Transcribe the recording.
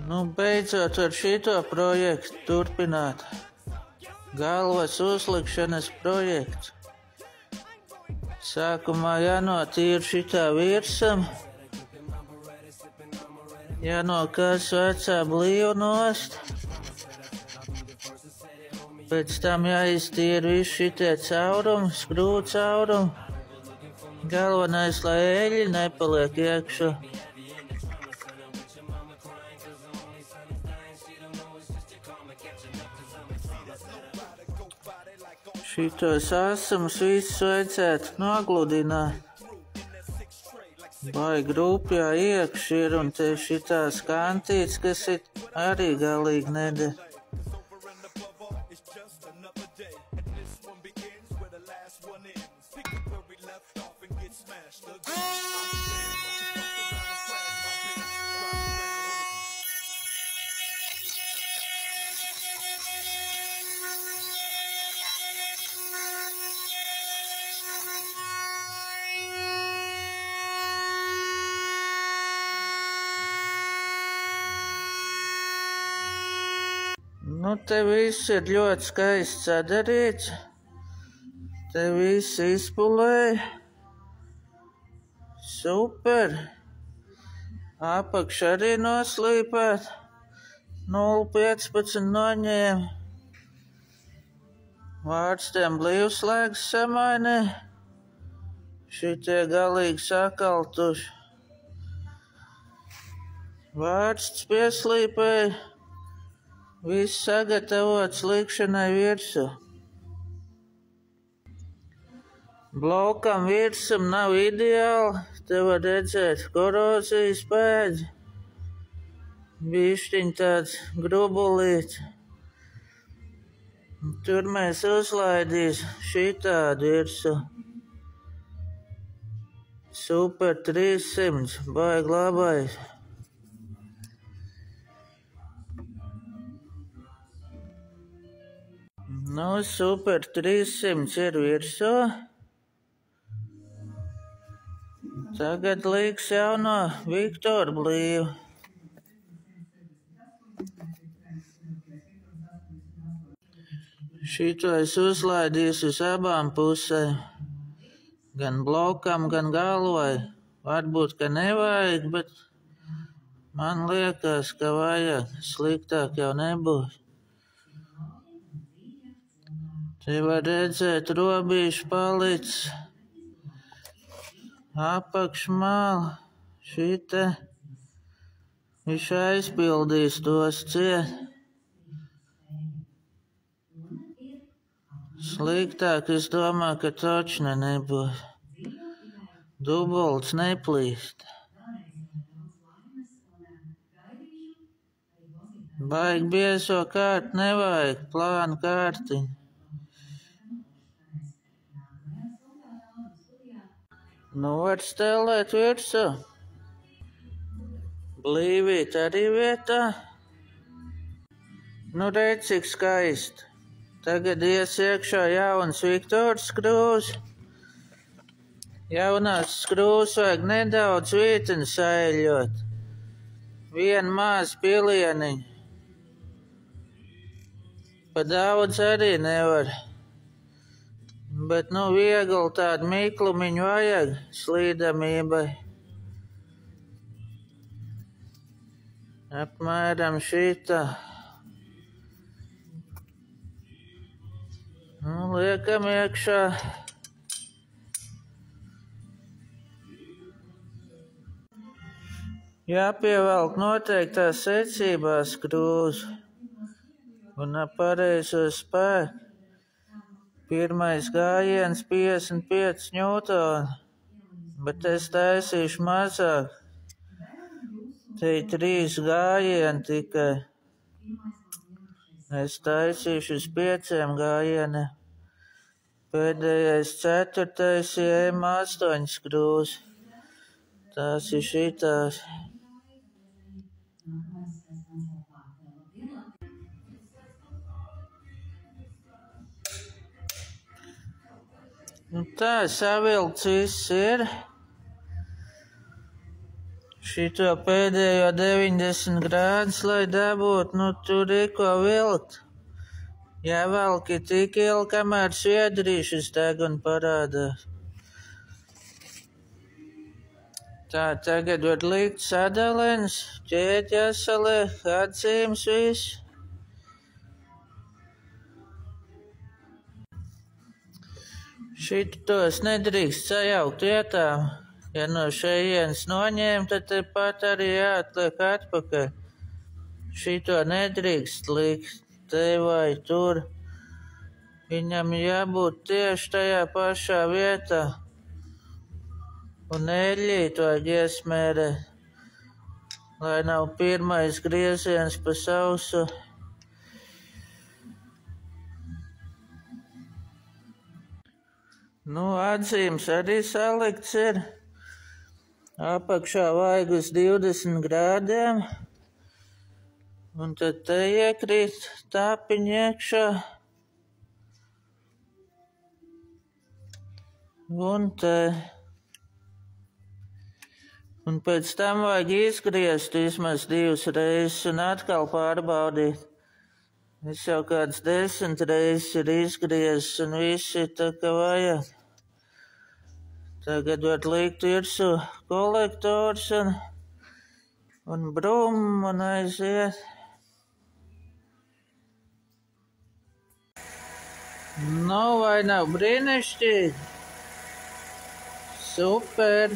Nu, beidzot ar šito projektu turpināt. Galvas uzlikšanas projekts. Sākumā jānotīra šitā virsam. Jānokās vecā blīva nost. Pēc tam jāiztīra visi šitie caurumi, skrūvu caurumi. Galvenais, lai eļļi nepaliek iekšā. Šitos asumus visus vajadzētu nogludināt. Baigi rūpjā iekšā ir un te šitās kantītes, kas ir arī galīgi neder. Nu, te viss ir ļoti skaisti sadarīts. Te viss izpulēja. Super. Apakš arī noslīpēt. 0,15 noņēma. Vārstiem blīvslēgas samainē. Šitie galīgi sakaltuši. Vārsts pieslīpēja. Viss sagatavots likšanai virsū. Blokam virsam nav ideāli. Te var redzēt korozijas pēdi. Bišķiņ tāds grubulīts. Tur mēs uzlaidīs šitādu virsū. Super 300, baigi labais. Nu, Super 300 ir virsū. Tagad liks jauno Viktoru blīvu. Šito es uzlaidīšu uz abām pusēm. Gan blokam, gan galvai. Varbūt, ka nevajag, bet man liekas, ka vajag. Sliktāk jau nebūs. Te var redzēt robīšu palicis. Apakšmāla. Šite. Viņš aizpildīs tos ciet. Sliktāk es domāju, ka točne nebūs. Dubults neplīst. Baigi biezo kārtu nevajag, plānu kārtiņu. Nu, var stelēt virsū. Blīvīt arī vietā. Nu, redz, cik skaisti. Tagad ies iekšā jauns Viktors skrūvs. Jaunās skrūvs vajag nedaudz vīteni saeļot. Vienu mazu pilieniņu. Pa daudz arī nevar. Bet, nu, viegli tādu mīklumiņu vajag slīdamībai. Apmēram šitā. Nu, liekam iekšā. Jāpievelk noteiktās secībās skrūvs un ap pareizo spēku. Pirmais gājiens 55 ņūtoni, bet es taisīšu mazāk. Te ir 3 gājieni tikai. Es taisīšu uz 5 gājieniem. Pēdējais 4. ir M8 skrūvs. Tās ir šitās. Nu tā savilkts viss ir. šito pēdējo 90 grādus, lai dabūtu, nu tur ir ko vilkt. Jāvelk tik ilgi, kamēr sviedrīšas deg un parādās. Tā, tagad var likt sadalens, ķēķi jāsaliek, atzīmes viss. Šitos nedrīkst sajaukt vietā. Ja no šejienes noņēma, tad tepat arī jāatliek atpakaļ. Šito nedrīkst likt te vai tur. Viņam jābūt tieši tajā pašā vietā. Un eļļīt vajag iesmērēt, lai nav pirmais grieziens pa sausu. Nu, atzīmes arī salikts ir. Apakšā vajag uz 20 grādiem. Un tad te iekrīt tāpiņi iekšā. Un te. Un pēc tam vajag izgriezt vismaz 2 reizes un atkal pārbaudīt. Es jau kāds 10 reizes ir izgriezis un viss ir tā kā vajag. Tagad var likt virsū kolektors un brum un aiziet. Nu, vai nav brīnišķīgi? Super!